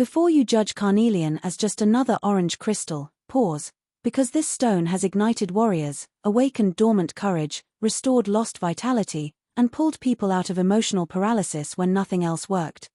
Before you judge carnelian as just another orange crystal, pause, because this stone has ignited warriors, awakened dormant courage, restored lost vitality, and pulled people out of emotional paralysis when nothing else worked.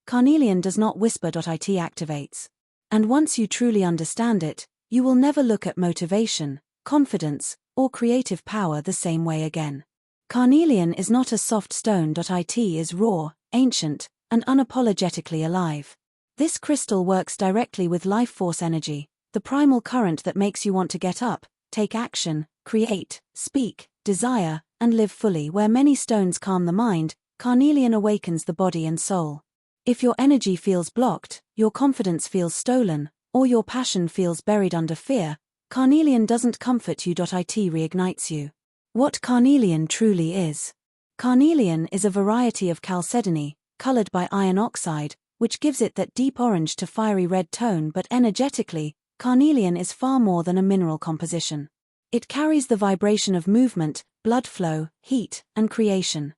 Carnelian does not whisper. It activates. And once you truly understand it, you will never look at motivation, confidence, or creative power the same way again. Carnelian is not a soft stone. It is raw, ancient, and unapologetically alive. This crystal works directly with life force energy, the primal current that makes you want to get up, take action, create, speak, desire, and live fully. Where many stones calm the mind, carnelian awakens the body and soul. If your energy feels blocked, your confidence feels stolen, or your passion feels buried under fear, carnelian doesn't comfort you. It reignites you. What carnelian truly is. Carnelian is a variety of chalcedony, colored by iron oxide, which gives it that deep orange to fiery red tone. But energetically, carnelian is far more than a mineral composition. It carries the vibration of movement, blood flow, heat, and creation.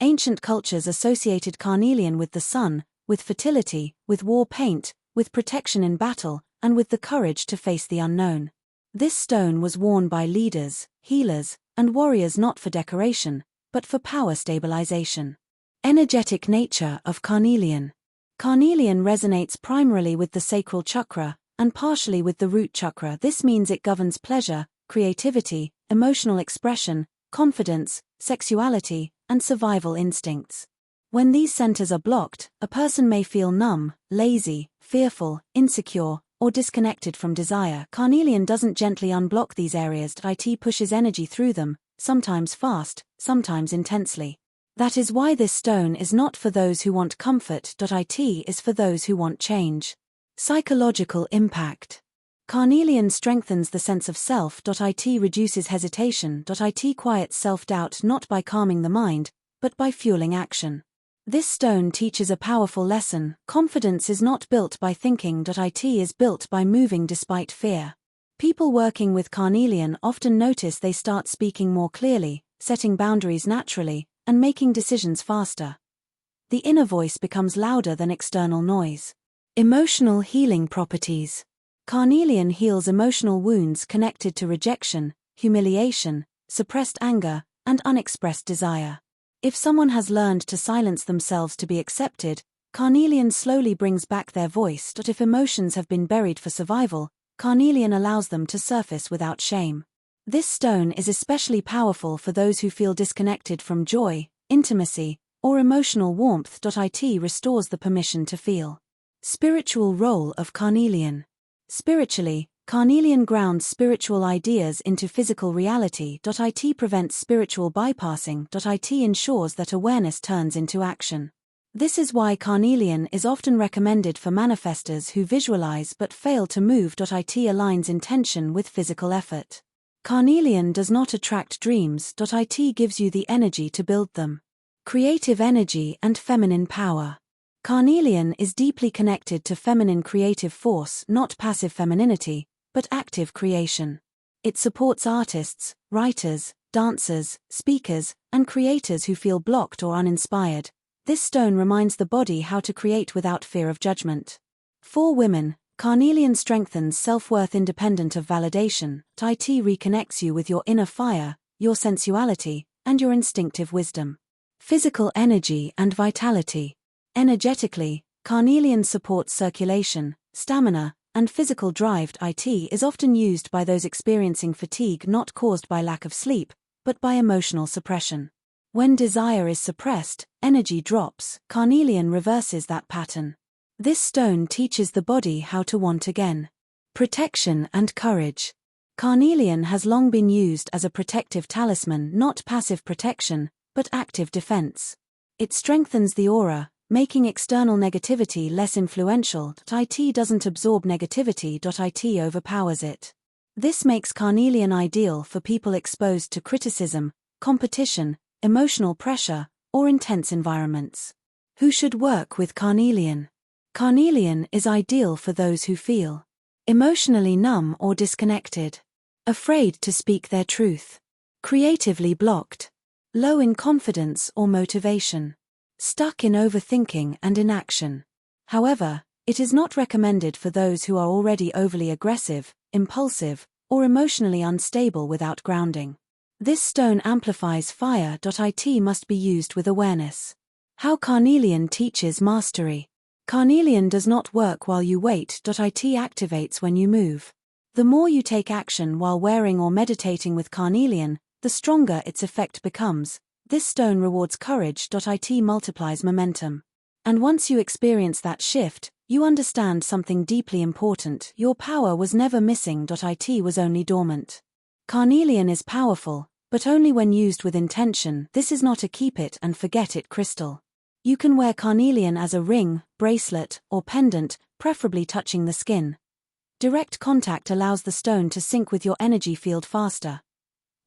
Ancient cultures associated carnelian with the sun, with fertility, with war paint, with protection in battle, and with the courage to face the unknown. This stone was worn by leaders, healers, and warriors not for decoration, but for power stabilization. Energetic nature of carnelian. Carnelian resonates primarily with the sacral chakra, and partially with the root chakra. This means it governs pleasure, creativity, emotional expression, confidence, sexuality, and survival instincts. When these centers are blocked, a person may feel numb, lazy, fearful, insecure, or disconnected from desire. Carnelian doesn't gently unblock these areas. It pushes energy through them, sometimes fast, sometimes intensely. That is why this stone is not for those who want comfort. It is for those who want change. Psychological impact. Carnelian strengthens the sense of self. It reduces hesitation. It quiets self-doubt not by calming the mind, but by fueling action. This stone teaches a powerful lesson. Confidence is not built by thinking. It is built by moving despite fear. People working with carnelian often notice they start speaking more clearly, setting boundaries naturally, and making decisions faster. The inner voice becomes louder than external noise. Emotional healing properties. Carnelian heals emotional wounds connected to rejection, humiliation, suppressed anger, and unexpressed desire. If someone has learned to silence themselves to be accepted, carnelian slowly brings back their voice. If emotions have been buried for survival, carnelian allows them to surface without shame. This stone is especially powerful for those who feel disconnected from joy, intimacy, or emotional warmth. It restores the permission to feel. Spiritual role of carnelian. Spiritually, carnelian grounds spiritual ideas into physical reality. It prevents spiritual bypassing. It ensures that awareness turns into action. This is why carnelian is often recommended for manifestors who visualize but fail to move. It aligns intention with physical effort. Carnelian does not attract dreams. It gives you the energy to build them. Creative energy and feminine power. Carnelian is deeply connected to feminine creative force, not passive femininity, but active creation. It supports artists, writers, dancers, speakers, and creators who feel blocked or uninspired. This stone reminds the body how to create without fear of judgment. For women, carnelian strengthens self-worth independent of validation. It reconnects you with your inner fire, your sensuality, and your instinctive wisdom. Physical energy and vitality. Energetically, carnelian supports circulation, stamina, and physical drive. It is often used by those experiencing fatigue not caused by lack of sleep, but by emotional suppression. When desire is suppressed, energy drops. Carnelian reverses that pattern. This stone teaches the body how to want again. Protection and courage. Carnelian has long been used as a protective talisman, not passive protection, but active defense. It strengthens the aura, making external negativity less influential. It doesn't absorb negativity. It overpowers it. This makes carnelian ideal for people exposed to criticism, competition, emotional pressure, or intense environments. Who should work with carnelian? Carnelian is ideal for those who feel emotionally numb or disconnected, afraid to speak their truth, creatively blocked, low in confidence or motivation, stuck in overthinking and inaction. However, It is not recommended for those who are already overly aggressive, impulsive, or emotionally unstable without grounding. This stone amplifies fire. It must be used with awareness. How Carnelian teaches mastery. Carnelian does not work while you wait. It activates when you move. The more you take action while wearing or meditating with Carnelian, the stronger its effect becomes. This stone rewards courage. It multiplies momentum. And once you experience that shift, you understand something deeply important. Your power was never missing. It was only dormant. Carnelian is powerful, but only when used with intention. This is not a keep it and forget it crystal. You can wear carnelian as a ring, bracelet, or pendant, preferably touching the skin. Direct contact allows the stone to sync with your energy field faster.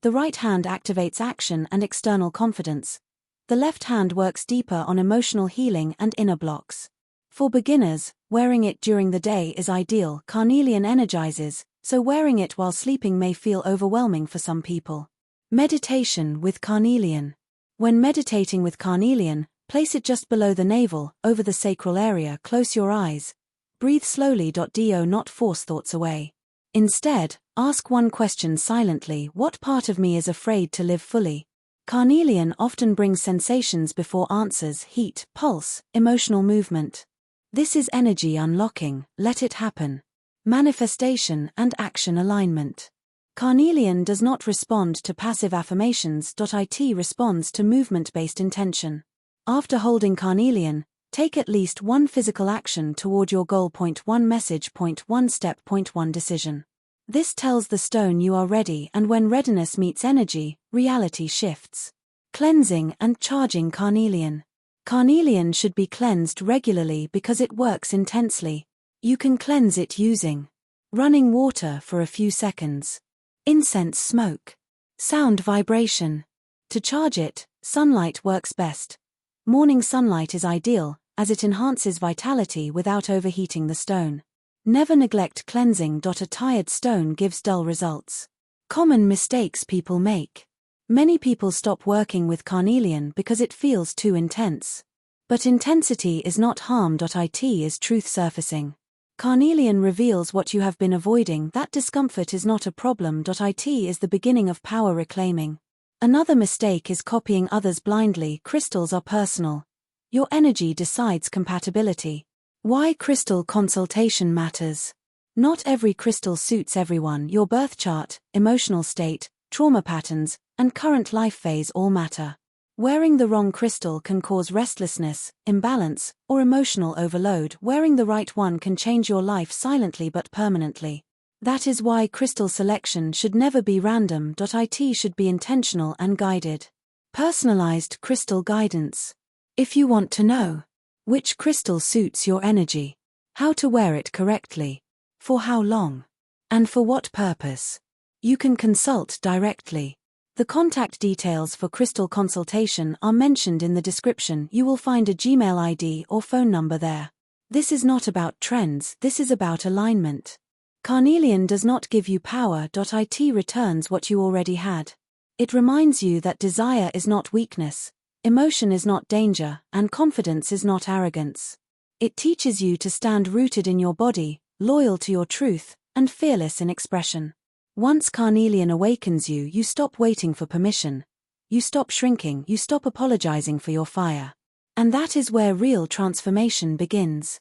The right hand activates action and external confidence. The left hand works deeper on emotional healing and inner blocks. For beginners, wearing it during the day is ideal. Carnelian energizes, so wearing it while sleeping may feel overwhelming for some people. Meditation with carnelian. When meditating with carnelian, place it just below the navel, over the sacral area. Close your eyes. Breathe slowly. Do not force thoughts away. Instead, ask one question silently: what part of me is afraid to live fully? Carnelian often brings sensations before answers: heat, pulse, emotional movement. This is energy unlocking. Let it happen. Manifestation and action alignment. Carnelian does not respond to passive affirmations. It responds to movement-based intention. After holding carnelian, take at least one physical action toward your goal. Point 1 message. Point 1 step. Point 1 decision. This tells the stone you are ready, and when readiness meets energy, reality shifts. Cleansing and charging carnelian. Carnelian should be cleansed regularly because it works intensely. You can cleanse it using running water for a few seconds, incense smoke, sound vibration. To charge it, sunlight works best. Morning sunlight is ideal, as it enhances vitality without overheating the stone. Never neglect cleansing. A tired stone gives dull results. Common mistakes people make. Many people stop working with carnelian because it feels too intense. But intensity is not harm. It is truth surfacing. Carnelian reveals what you have been avoiding. That discomfort is not a problem. It is the beginning of power reclaiming. Another mistake is copying others blindly. Crystals are personal. Your energy decides compatibility. Why crystal consultation matters. Not every crystal suits everyone. Your birth chart, emotional state, trauma patterns, and current life phase all matter. Wearing the wrong crystal can cause restlessness, imbalance, or emotional overload. Wearing the right one can change your life silently but permanently. That is why crystal selection should never be random. It should be intentional and guided. Personalized crystal guidance. If you want to know which crystal suits your energy, how to wear it correctly, for how long, and for what purpose, you can consult directly. The contact details for crystal consultation are mentioned in the description. You will find a Gmail ID or phone number there. This is not about trends, this is about alignment. Carnelian does not give you power. It returns what you already had. It reminds you that desire is not weakness, emotion is not danger, and confidence is not arrogance. It teaches you to stand rooted in your body, loyal to your truth, and fearless in expression. Once carnelian awakens you, you stop waiting for permission. You stop shrinking, you stop apologizing for your fire. And that is where real transformation begins.